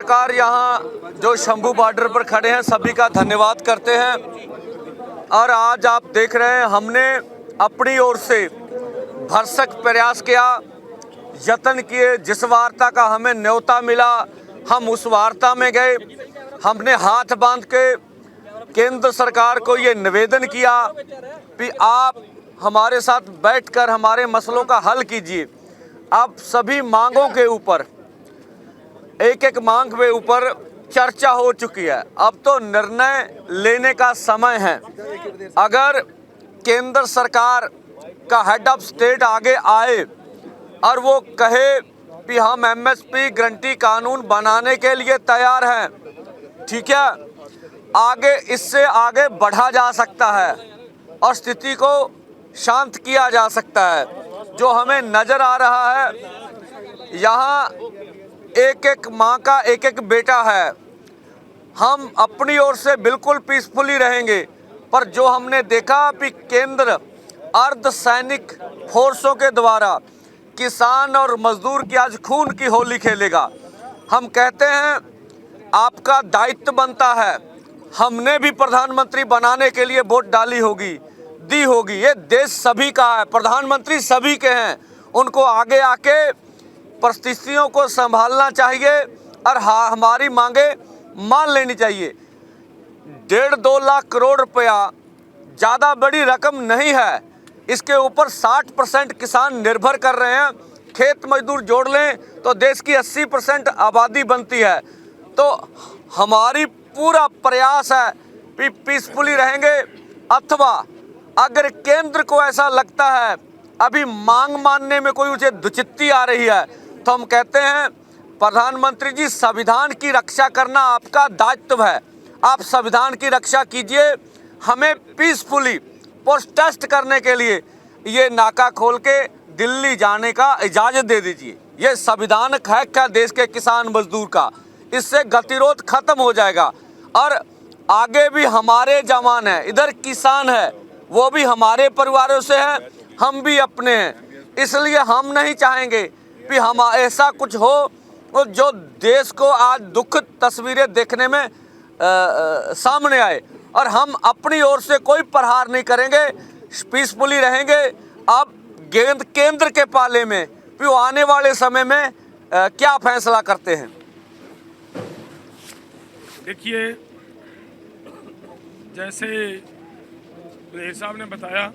पत्रकार यहाँ जो शंभू बॉर्डर पर खड़े हैं सभी का धन्यवाद करते हैं। और आज आप देख रहे हैं हमने अपनी ओर से भरसक प्रयास किया, यत्न किए। जिस वार्ता का हमें न्योता मिला हम उस वार्ता में गए। हमने हाथ बांध के केंद्र सरकार को ये निवेदन किया कि आप हमारे साथ बैठकर हमारे मसलों का हल कीजिए। अब सभी मांगों के ऊपर एक एक मांग के ऊपर चर्चा हो चुकी है। अब तो निर्णय लेने का समय है। अगर केंद्र सरकार का हेड ऑफ स्टेट आगे आए और वो कहे कि हम एमएसपी गारंटी कानून बनाने के लिए तैयार हैं, ठीक है, आगे इससे आगे बढ़ा जा सकता है और स्थिति को शांत किया जा सकता है। जो हमें नज़र आ रहा है यहाँ एक एक माँ का एक एक बेटा है। हम अपनी ओर से बिल्कुल पीसफुली रहेंगे, पर जो हमने देखा कि केंद्र अर्धसैनिक फोर्सों के द्वारा किसान और मजदूर की आज खून की होली खेलेगा। हम कहते हैं आपका दायित्व बनता है। हमने भी प्रधानमंत्री बनाने के लिए वोट डाली होगी, दी होगी। ये देश सभी का है, प्रधानमंत्री सभी के हैं। उनको आगे आके परिस्थितियों को संभालना चाहिए और हमारी मांगे मान लेनी चाहिए। 1.5-2 लाख करोड़ रुपया ज़्यादा बड़ी रकम नहीं है। इसके ऊपर 60% किसान निर्भर कर रहे हैं। खेत मजदूर जोड़ लें तो देश की 80% आबादी बनती है। तो हमारी पूरा प्रयास है कि पीसफुली रहेंगे, अथवा अगर केंद्र को ऐसा लगता है अभी मांग मानने में कोई उसे दुचित्ती आ रही है, तो हम कहते हैं प्रधानमंत्री जी, संविधान की रक्षा करना आपका दायित्व है। आप संविधान की रक्षा कीजिए। हमें पीसफुली प्रोटेस्ट करने के लिए ये नाका खोल के दिल्ली जाने का इजाज़त दे दीजिए। ये संविधान है क्या देश के किसान मजदूर का? इससे गतिरोध खत्म हो जाएगा। और आगे भी हमारे जवान हैं, इधर किसान है, वो भी हमारे परिवारों से हैं, हम भी अपने हैं। इसलिए हम नहीं चाहेंगे कि हम ऐसा कुछ हो जो देश को आज दुखद तस्वीरें देखने में सामने आए। और हम अपनी ओर से कोई प्रहार नहीं करेंगे, पीसफुली रहेंगे। अब गेंद केंद्र के पाले में, कि वो आने वाले समय में क्या फैसला करते हैं। देखिए, जैसे मेयर साहब ने बताया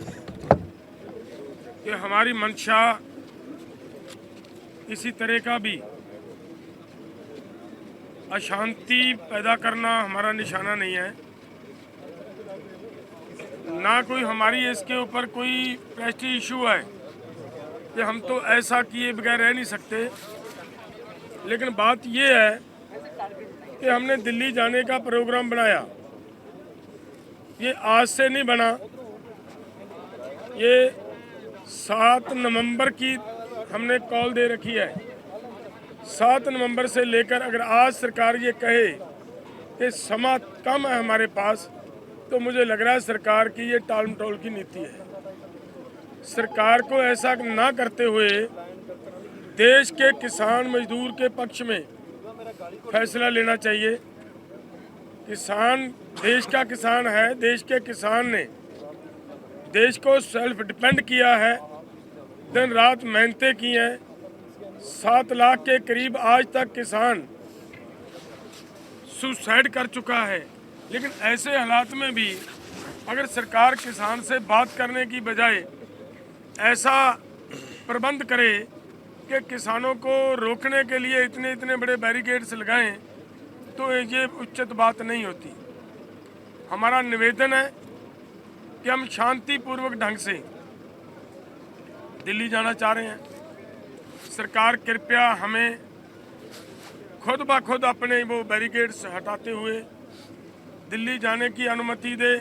कि हमारी मंशा किसी तरह का भी अशांति पैदा करना हमारा निशाना नहीं है, ना कोई हमारी इसके ऊपर कोई प्रेस्टीज इशू है कि हम तो ऐसा किए बगैर रह नहीं सकते। लेकिन बात ये है कि हमने दिल्ली जाने का प्रोग्राम बनाया। ये आज से नहीं बना, ये 7 नवंबर की हमने कॉल दे रखी है। 7 नवंबर से लेकर अगर आज सरकार ये कहे कि समय कम है हमारे पास, तो मुझे लग रहा है सरकार की ये टाल मटोल की नीति है। सरकार को ऐसा ना करते हुए देश के किसान मजदूर के पक्ष में फैसला लेना चाहिए। किसान देश का किसान है। देश के किसान ने देश को सेल्फ डिपेंड किया है, दिन रात मेहनतें की हैं। 7 लाख के करीब आज तक किसान सुसाइड कर चुका है। लेकिन ऐसे हालात में भी अगर सरकार किसान से बात करने की बजाय ऐसा प्रबंध करे कि किसानों को रोकने के लिए इतने इतने बड़े बैरिकेड्स लगाएं, तो ये उचित बात नहीं होती। हमारा निवेदन है कि हम शांतिपूर्वक ढंग से दिल्ली जाना चाह रहे हैं। सरकार कृपया हमें खुद ब खुद अपने वो बैरिकेड्स हटाते हुए दिल्ली जाने की अनुमति दे,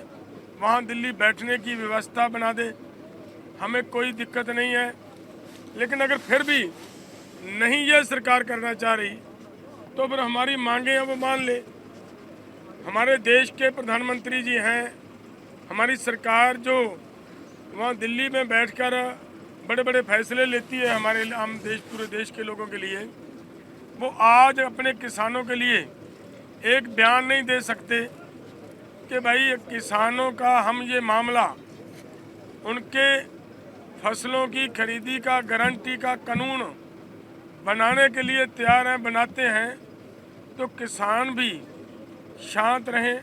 वहाँ दिल्ली बैठने की व्यवस्था बना दे। हमें कोई दिक्कत नहीं है। लेकिन अगर फिर भी नहीं ये सरकार करना चाह रही, तो फिर हमारी मांगें हैं वो मान ले। हमारे देश के प्रधानमंत्री जी हैं, हमारी सरकार जो वहाँ दिल्ली में बैठकर बड़े बड़े फैसले लेती है हमारे आम देश, पूरे देश के लोगों के लिए, वो आज अपने किसानों के लिए एक बयान नहीं दे सकते कि भाई किसानों का हम ये मामला उनके फसलों की खरीदी का गारंटी का कानून बनाने के लिए तैयार हैं, बनाते हैं, तो किसान भी शांत रहें।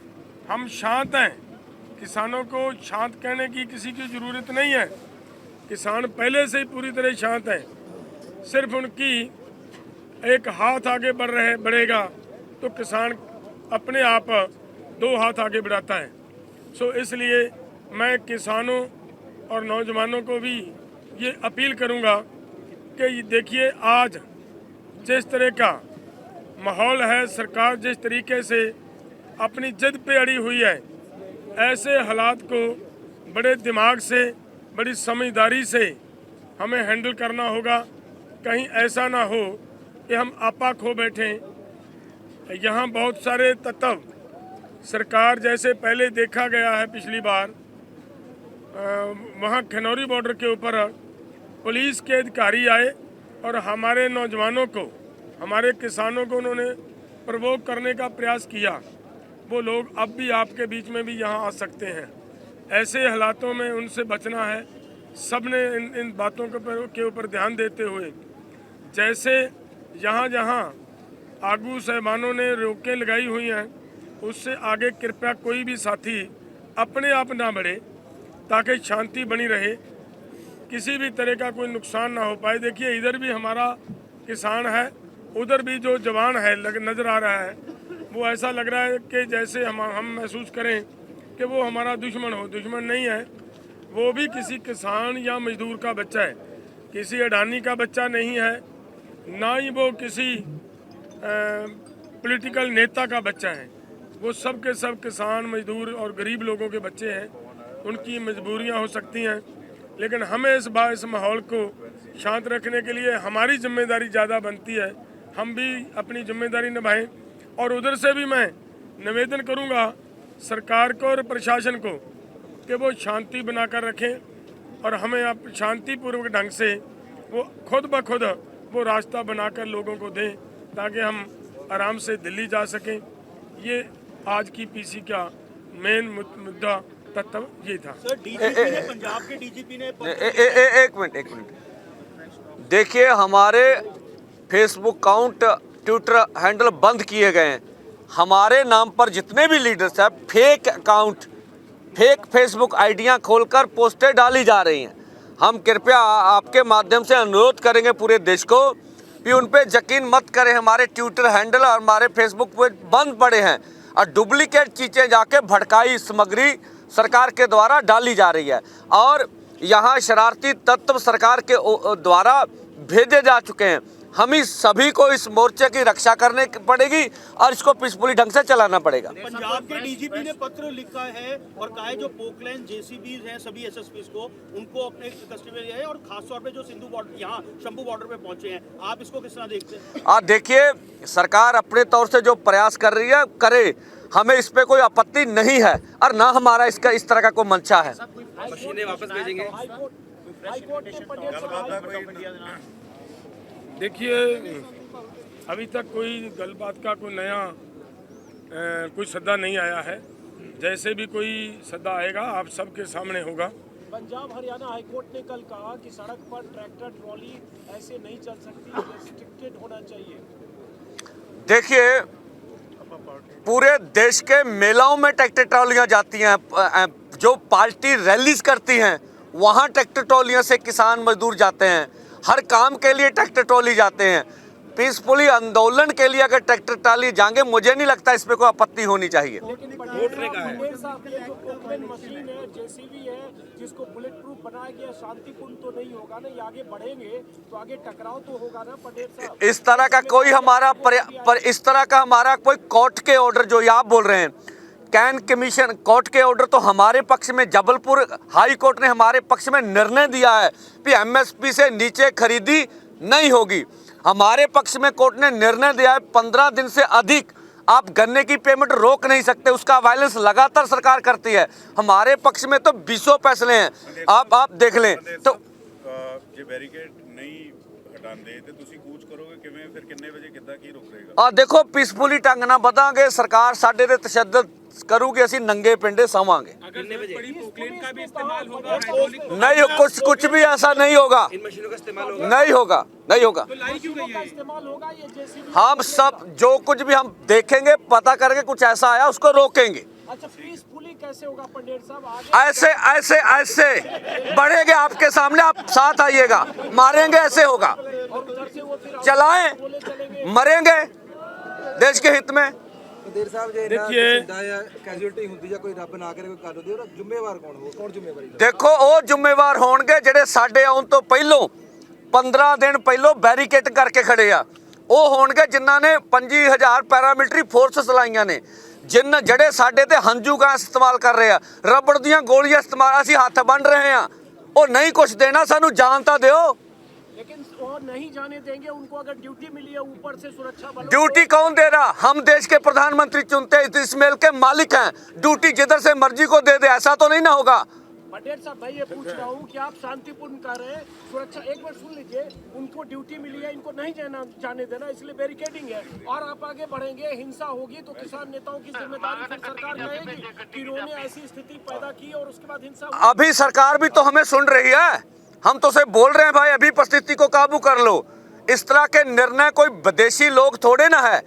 हम शांत हैं, किसानों को शांत कहने की किसी की ज़रूरत नहीं है। किसान पहले से ही पूरी तरह शांत हैं, सिर्फ उनकी एक हाथ आगे बढ़ेगा तो किसान अपने आप दो हाथ आगे बढ़ाता है। सो इसलिए मैं किसानों और नौजवानों को भी ये अपील करूँगा कि देखिए आज जिस तरह का माहौल है, सरकार जिस तरीके से अपनी जिद पे अड़ी हुई है, ऐसे हालात को बड़े दिमाग से, बड़ी समझदारी से हमें हैंडल करना होगा। कहीं ऐसा ना हो कि हम आपा खो बैठें। यहाँ बहुत सारे तत्व सरकार जैसे पहले देखा गया है पिछली बार, वहाँ खनौरी बॉर्डर के ऊपर पुलिस के अधिकारी आए और हमारे नौजवानों को, हमारे किसानों को उन्होंने प्रवोक करने का प्रयास किया। वो लोग अब भी आपके बीच में भी यहाँ आ सकते हैं। ऐसे हालातों में उनसे बचना है। सब ने इन बातों के ऊपर ध्यान देते हुए, जैसे जहाँ जहाँ आगू साहबानों ने रोकें लगाई हुई हैं, उससे आगे कृपया कोई भी साथी अपने आप ना बढ़े, ताकि शांति बनी रहे, किसी भी तरह का कोई नुकसान ना हो पाए। देखिए इधर भी हमारा किसान है, उधर भी जो जवान है नज़र आ रहा है, वो ऐसा लग रहा है कि जैसे हम महसूस करें कि वो हमारा दुश्मन हो। दुश्मन नहीं है, वो भी किसी किसान या मजदूर का बच्चा है, किसी अडानी का बच्चा नहीं है, ना ही वो किसी पॉलिटिकल नेता का बच्चा है। वो सब के सब किसान, मजदूर और गरीब लोगों के बच्चे हैं। उनकी मजबूरियां हो सकती हैं, लेकिन हमें इस माहौल को शांत रखने के लिए हमारी जिम्मेदारी ज़्यादा बनती है। हम भी अपनी जिम्मेदारी निभाएं। और उधर से भी मैं निवेदन करूंगा सरकार को और प्रशासन को कि वो शांति बनाकर रखें और हमें अब शांतिपूर्वक ढंग से वो खुद ब खुद वो रास्ता बनाकर लोगों को दें, ताकि हम आराम से दिल्ली जा सकें। ये आज की पीसी का मेन मुद्दा तत्व ये था। सर, डीजीपी ने, पंजाब के डीजीपी ने एक मिनट देखिए, हमारे फेसबुक अकाउंट, ट्विटर हैंडल बंद किए गए हैं। हमारे नाम पर जितने भी लीडर्स हैं, फेक अकाउंट, फेक फेसबुक आइडियां खोलकर पोस्टें डाली जा रही हैं। हम कृपया आपके माध्यम से अनुरोध करेंगे पूरे देश को कि उन पे यकीन मत करें। हमारे ट्विटर हैंडल और हमारे फेसबुक पेज बंद पड़े हैं और डुप्लीकेट चीज़ें जाके भड़काई सामग्री सरकार के द्वारा डाली जा रही है और यहाँ शरारती तत्व सरकार के द्वारा भेजे जा चुके हैं। हम ही सभी को इस मोर्चे की रक्षा करने पड़ेगी और इसको पीसफुली ढंग से चलाना पड़ेगा। पंजाब के डीजीपी ने पत्र लिखा है और कहा है जो पोकलैंड जेसीबी हैं सभी एसएसपी को, उनको अपने कस्टडी में लिया है और खासतौर पे जो सिंधु बॉर्डर, यहाँ शंभू बॉर्डर पे पहुंचे हैं। आप इसको किस तरह देखते हैं? देखिए, सरकार अपने तौर से जो प्रयास कर रही है करे, हमें इस पे कोई आपत्ति नहीं है और ना हमारा इसका इस तरह का कोई मंशा है। मशीनें वापस भेजेंगे। देखिए, अभी तक कोई गलबात का कोई नया कोई सद्दा नहीं आया है। जैसे भी कोई सद्दा आएगा आप सबके सामने होगा। पंजाब हरियाणा हाईकोर्ट ने कल कहा कि सड़क पर ट्रैक्टर ट्रॉली ऐसे नहीं चल सकती, रेस्ट्रिक्टेड होना चाहिए। देखिए, पूरे देश के मेलाओं में ट्रैक्टर ट्रॉलियां जाती हैं, जो पार्टी रैलीज करती हैं वहाँ ट्रैक्टर ट्रॉलियों से किसान मजदूर जाते हैं। हर काम के लिए ट्रैक्टर ट्रॉली जाते हैं। पीसफुली आंदोलन के लिए अगर ट्रैक्टर ट्रॉली जाएंगे, मुझे नहीं लगता इस पे कोई आपत्ति होनी चाहिए। लेकिन पटेल साहब, ये जो पोकलैंड मशीन है, जेसीबी है, जिसको बुलेट प्रूफ बनाया गया, शांतिपूर्ण तो नहीं होगा ना? ये आगे बढ़ेंगे तो आगे टकराव तो होगा ना पटेल साहब? इस तरह का कोई हमारा इस तरह का हमारा कोई कोर्ट के ऑर्डर जो आप बोल रहे हैं, कैन कमीशन कोर्ट के ऑर्डर तो हमारे पक्ष में, जबलपुर हाई कोर्ट ने हमारे पक्ष में निर्णय दिया है कि एमएसपी से नीचे खरीदी नहीं होगी। हमारे पक्ष में कोर्ट ने निर्णय दिया है 15 दिन से अधिक आप गन्ने की पेमेंट रोक नहीं सकते। उसका वायलेंस लगातार सरकार करती है। हमारे पक्ष में तो 20 फैसले हैं, आप देख लें। तो ये बैरिकेड नहीं ਹਟਾਉਂਦੇ ਤੇ ਤੁਸੀਂ ਕੂਚ ਕਰੋਗੇ ਕਿਵੇਂ, ਫਿਰ ਕਿੰਨੇ ਵਜੇ ਕਿੱਦਾਂ ਕੀ ਰੁਕ ਰਹੇਗਾ? ਆ ਦੇਖੋ ਪੀਸਫੁਲੀ ਢੰਗ ਨਾਲ ਵਧਾਂਗੇ, ਸਰਕਾਰ ਸਾਡੇ ਤੇ ਤਸ਼ੱਦਦ ਕਰੂਗੀ, ਅਸੀਂ नंगे पिंडे सवांगे। अगर बड़ी पोकलेन का भी इस्तेमाल होगा, हाइड्रोलिक नहीं, कुछ भी ऐसा नहीं होगा, इन मशीनों का इस्तेमाल होगा, नहीं होगा, नहीं होगा। तो लाई क्यों गई है? इस्तेमाल होगा ये जेसीबी। हम सब जो कुछ भी हम देखेंगे, पता करके कुछ ऐसा आया उसको रोकेंगे। अच्छा, पीसफुली कैसे होगा पंडित साहब? आगे ऐसे ऐसे ऐसे बढ़ेंगे आपके सामने, आप साथ आइएगा, मारेंगे, ऐसे होगा। और उधर से वो फिर चलाएं, बोले चलेंगे। मरेंगे देश के हित में। ਦੇਰ ਸਾਹਿਬ ਜੇ देखिए- ਕੈਜੂਅਲਟੀ ਹੁੰਦੀ ਜਾਂ ਕੋਈ ਰੱਬ ਨਾ ਕਰੇ ਕੋਈ ਕਰ ਹੁੰਦੀ ਉਹਦਾ ਜ਼ਿੰਮੇਵਾਰ ਕੌਣ ਹੋਊ? ਕੌਣ ਜ਼ਿੰਮੇਵਾਰੀ ਲਵੇ? ਦੇਖੋ ਉਹ ਜ਼ਿੰਮੇਵਾਰ ਹੋਣਗੇ ਜਿਹੜੇ ਸਾਡੇ ਆਉਣ ਤੋਂ ਪਹਿਲੋਂ 15 ਦਿਨ ਪਹਿਲੋਂ ਬੈਰੀਕੇਡ ਕਰਕੇ ਖੜੇ ਆ, ਉਹ ਹੋਣਗੇ ਜਿਨ੍ਹਾਂ ਨੇ 25000 ਪੈਰਾਮਿਲਟਰੀ ਫੋਰਸਸ ਲਾਈਆਂ ਨੇ, ਜਿਹੜੇ ਸਾਡੇ ਤੇ ਹੰਝੂ ਗੈਸ ਇਸਤੇਮਾਲ ਕਰ ਰਹੇ ਆ, ਰਬੜ ਦੀਆਂ ਗੋਲੀਆਂ ਇਸਤੇਮਾਲ, ਅਸੀਂ ਹੱਥ ਬੰਨ ਰਹੇ ਆ। ਉਹ ਨਹੀਂ ਕੁਝ ਦੇਣਾ, ਸਾਨੂੰ ਜਾਨ ਤਾਂ ਦਿਓ। लेकिन वो नहीं जाने देंगे उनको। अगर ड्यूटी मिली है ऊपर से सुरक्षा बलों को, ड्यूटी कौन दे रहा? हम देश के प्रधानमंत्री चुनते हैं, इस मेल के मालिक हैं। ड्यूटी जिधर से मर्जी को दे दे, ऐसा तो नहीं ना होगा। पंडित साहब मैं ये पूछ रहा हूँ कि आप शांतिपूर्ण कर रहे हैं सुरक्षा, एक बार सुन लीजिए, उनको ड्यूटी मिली है, इनको नहीं जाने देना, इसलिए बैरिकेडिंग है। और आप आगे बढ़ेंगे, हिंसा होगी तो किसान नेताओं की जिम्मेदारी फिर सरकार रहेगी कि इन्होंने ऐसी स्थिति पैदा की और उसके बाद हिंसा हुई। अभी सरकार भी तो हमें सुन रही है, हम तो उसे बोल रहे हैं भाई अभी परिस्थिति को काबू कर लो। इस तरह के निर्णय कोई विदेशी लोग थोड़े ना है।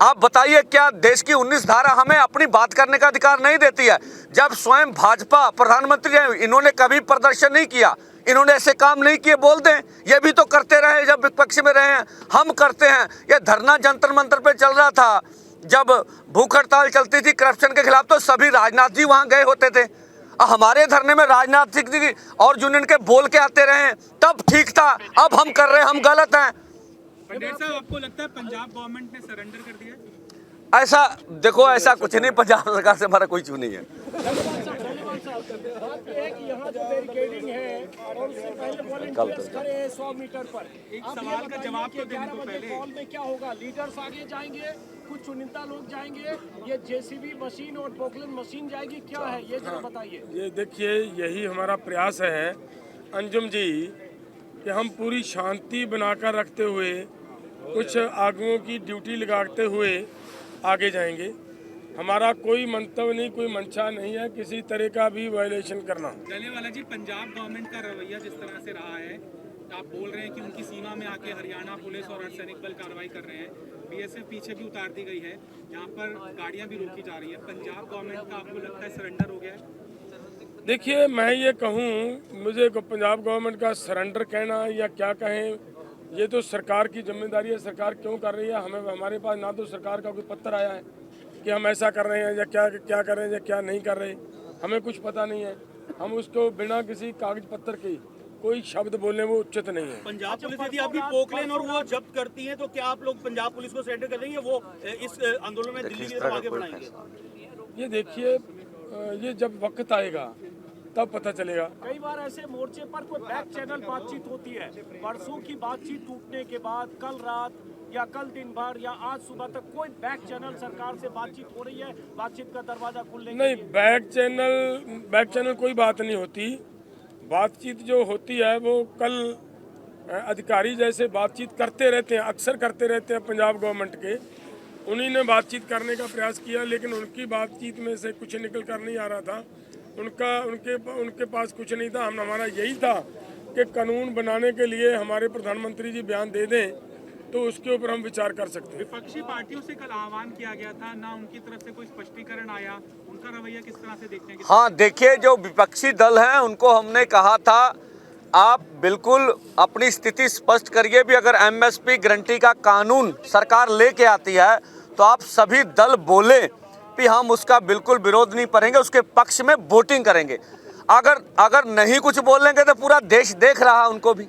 आप बताइए, क्या देश की 19 धारा हमें अपनी बात करने का अधिकार नहीं देती है? जब स्वयं भाजपा प्रधानमंत्री हैं, इन्होंने कभी प्रदर्शन नहीं किया, इन्होंने ऐसे काम नहीं किए, बोल दें ये भी तो करते रहे जब विपक्ष में रहे हैं, हम करते हैं। ये धरना जंतर मंतर पे चल रहा था, जब भूख हड़ताल चलती थी करप्शन के खिलाफ, तो सभी राजनाथ जी वहाँ गए होते थे। हमारे धरने में राजनाथ सिंह जी और यूनियन के बोल के आते रहे, तब ठीक था। अब हम कर रहे हैं, हम गलत हैं। पंडित साहब आपको लगता है पंजाब गवर्नमेंट ने सरेंडर कर दिया? ऐसा देखो, ऐसा कुछ नहीं, पंजाब सरकार से हमारा कोई चू नहीं है। बात ये है कि यहाँ जो बैरिकेडिंग है और उससे पहले वॉलंटियर्स खड़े हैं 100 मीटर पर। एक सवाल का जवाब तो देने को पहले। कॉल में क्या होगा? लीडर्स आगे जाएंगे, कुछ चुनिंदा लोग जाएंगे, ये जेसीबी मशीन और पोकलेन मशीन जाएगी, क्या है ये जरा बताइए। ये देखिए, यही हमारा प्रयास है अंजुम जी कि हम पूरी शांति बनाकर रखते हुए, कुछ आगुओं की ड्यूटी लगाते हुए आगे जाएंगे। हमारा कोई मंतव्य नहीं, कोई मंशा नहीं है किसी तरह का भी वायलेशन करना। डलेवाला जी, पंजाब गवर्नमेंट का रवैया जिस तरह से रहा है, आप बोल रहे हैं कि उनकी सीमा में आके हरियाणा पुलिस और अर्धसैनिक बल कार्रवाई कर रहे हैं, बीएसएफ पीछे भी उतार दी गई है, यहाँ पर गाड़ियाँ भी रोकी जा रही है, पंजाब गवर्नमेंट का आपको लगता है सरेंडर हो गया है? देखिए, मैं ये कहूँ, मुझे पंजाब गवर्नमेंट का सरेंडर कहना या क्या कहें, ये तो सरकार की जिम्मेदारी है। सरकार क्यों कर रही है, हमारे पास ना तो सरकार का कोई पत्र आया है कि हम ऐसा कर रहे हैं या क्या कर रहे हैं या क्या नहीं कर रहे, हमें कुछ पता नहीं है। हम उसको बिना किसी कागज पत्र के कोई शब्द बोलने वो उचित नहीं है। पंजाब पुलिस यदि अभी पोकलेन और वो जब्त करती है तो क्या आप लोग पंजाब पुलिस को सरेंडर कर देंगे? वो इस आंदोलन में दिल्ली की तरफ आगे बढ़ाएंगे? ये देखिए, ये जब वक्त आएगा तब पता चलेगा। कई बार ऐसे मोर्चे पर कोई बैक चैनल बातचीत होती है, परसों की बातचीत टूटने के बाद कल रात या कल दिन भर या आज सुबह तक कोई बैक चैनल सरकार से बातचीत हो रही है, बातचीत का दरवाजा खुलने के नहीं, लिए? बैक चैनल कोई बात नहीं होती। बातचीत जो होती है वो कल अधिकारी जैसे बातचीत करते रहते हैं, अक्सर करते रहते हैं पंजाब गवर्नमेंट के, उन्हीं ने बातचीत करने का प्रयास किया, लेकिन उनकी बातचीत में से कुछ निकल कर नहीं आ रहा था। उनके पास कुछ नहीं था। हमारा यही था कि कानून बनाने के लिए हमारे प्रधानमंत्री जी बयान दे दें तो उसके ऊपर हम विचार कर सकते हैं। विपक्षी पार्टियों से कल आह्वान किया गया था, ना उनकी तरफ से कोई स्पष्टीकरण आया, उनका रवैया किस तरह से देखते हैं? हाँ देखिए, जो विपक्षी दल हैं उनको हमने कहा था आप बिल्कुल अपनी स्थिति स्पष्ट करिए भी, अगर एमएसपी गारंटी का कानून सरकार लेके आती है तो आप सभी दल बोले भी हम उसका बिल्कुल विरोध नहीं करेंगे, उसके पक्ष में वोटिंग करेंगे। अगर नहीं कुछ बोलेंगे तो पूरा देश देख रहा है उनको भी।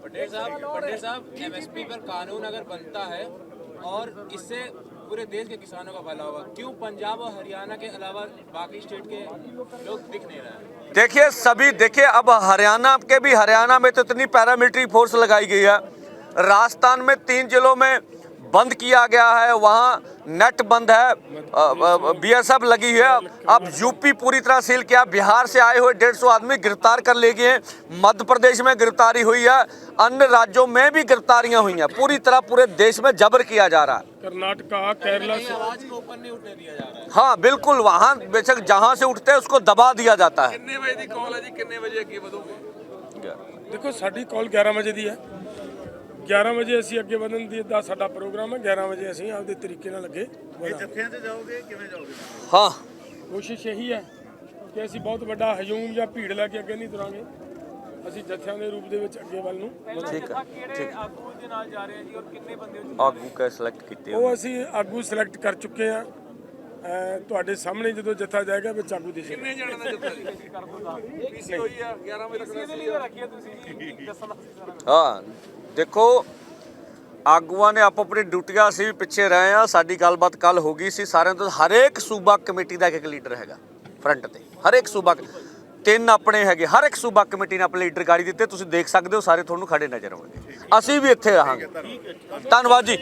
पंडित साहब, एमएसपी पर कानून अगर बनता है और इससे पूरे देश के किसानों का भला होगा, क्यों पंजाब और हरियाणा के अलावा बाकी स्टेट के लोग दिख नहीं रहे हैं? देखिए अब हरियाणा में तो इतनी पैरामिलिट्री फोर्स लगाई गई है, राजस्थान में 3 जिलों में बंद किया गया है, वहाँ नेट बंद है, बीएसएफ लगी है। अब यूपी पूरी तरह सील किया, बिहार से आए हुए 150 आदमी गिरफ्तार कर ले गए, मध्य प्रदेश में गिरफ्तारी हुई है, अन्य राज्यों में भी गिरफ्तारियां हुई हैं। पूरी तरह पूरे देश में जबर किया जा रहा है। कर्नाटका, केरला से आवाज को ऊपर नहीं उठने दिया जा रहा है। हाँ बिल्कुल, वहाँ बेशक जहाँ से उठते हैं उसको दबा दिया जाता है। कितने बजे की कॉल है जी, कितने बजे अगे ਵਧੋਗੇ? देखो साडी कॉल 11 ਵਜੇ ਦੀ ਹੈ। 11 ਵਜੇ ਅਸੀਂ ਅੱਗੇ ਵਧਣ ਦਾ ਸਾਡਾ ਪ੍ਰੋਗਰਾਮ ਹੈ। 11 ਵਜੇ ਅਸੀਂ ਆਪਦੇ ਤਰੀਕੇ ਨਾਲ ਅੱਗੇ ਇਹ ਜੱਥਿਆਂ 'ਚ ਜਾਓਗੇ, ਕਿਵੇਂ ਜਾਓਗੇ? हाँ ਕੋਸ਼ਿਸ਼ ਇਹੀ ਹੈ ਕਿ ਅਸੀਂ ਬਹੁਤ ਵੱਡਾ ਹਜੂਮ ਜਾਂ ਭੀੜ ਲੈ ਕੇ ਅੱਗੇ ਨਹੀਂ ਤੁਰਾਂਗੇ। ਅਸੀਂ ਜੱਥਿਆਂ ਦੇ ਰੂਪ ਦੇ ਵਿੱਚ ਅੱਗੇ ਵੱਲ ਨੂੰ ठीक है, ठीक। ਆਗੂ ਦੇ ਨਾਲ ਜਾ ਰਹੇ ਆ ਜੀ ਔਰ ਕਿੰਨੇ ਬੰਦੇ आगू का सिलेक्ट किए ਉਹ ਅਸੀਂ ਆਗੂ ਸਿਲੈਕਟ ਕਰ ਚੁੱਕੇ ਆ। ਤੁਹਾਡੇ ਸਾਹਮਣੇ ਜਦੋਂ ਜੱਥਾ ਜਾਏਗਾ ਵਿੱਚ ਆਗੂ ਦੀ ਕਿੰਨੇ ਜਣਾਂ ਦਾ ਜੱਥਾ ਪੀਸੀ ਹੋਈ ਆ 11 ਵਜੇ ਤੱਕ। ਹਾਂ ਦੇਖੋ, ਆਗੂਆਂ ਨੇ ਆਪੋ ਆਪਣੀ ਡਿਊਟੀਆਂ, ਅਸੀਂ ਵੀ ਪਿੱਛੇ ਰਹੇ ਆ। ਸਾਡੀ ਗੱਲਬਾਤ ਕੱਲ ਹੋ ਗਈ ਸੀ ਸਾਰਿਆਂ ਤੋਂ। ਹਰੇਕ ਸੂਬਾ ਕਮੇਟੀ ਦਾ ਇੱਕ ਲੀਡਰ ਹੈਗਾ ਫਰੰਟ ਤੇ, ਹਰੇਕ ਸੂਬਾ 3 ਆਪਣੇ ਹੈਗੇ। ਹਰ ਇੱਕ ਸੂਬਾ ਕਮੇਟੀ ਨੇ ਆਪਣੇ ਲੀਡਰ ਗਾੜੀ ਦਿੱਤੇ, ਤੁਸੀਂ ਦੇਖ ਸਕਦੇ ਹੋ, ਸਾਰੇ ਤੁਹਾਨੂੰ ਖੜੇ ਨਜ਼ਰ ਆਉਣਗੇ। ਅਸੀਂ ਵੀ ਇੱਥੇ ਰਹਾਂਗੇ। ਧੰਨਵਾਦ ਜੀ।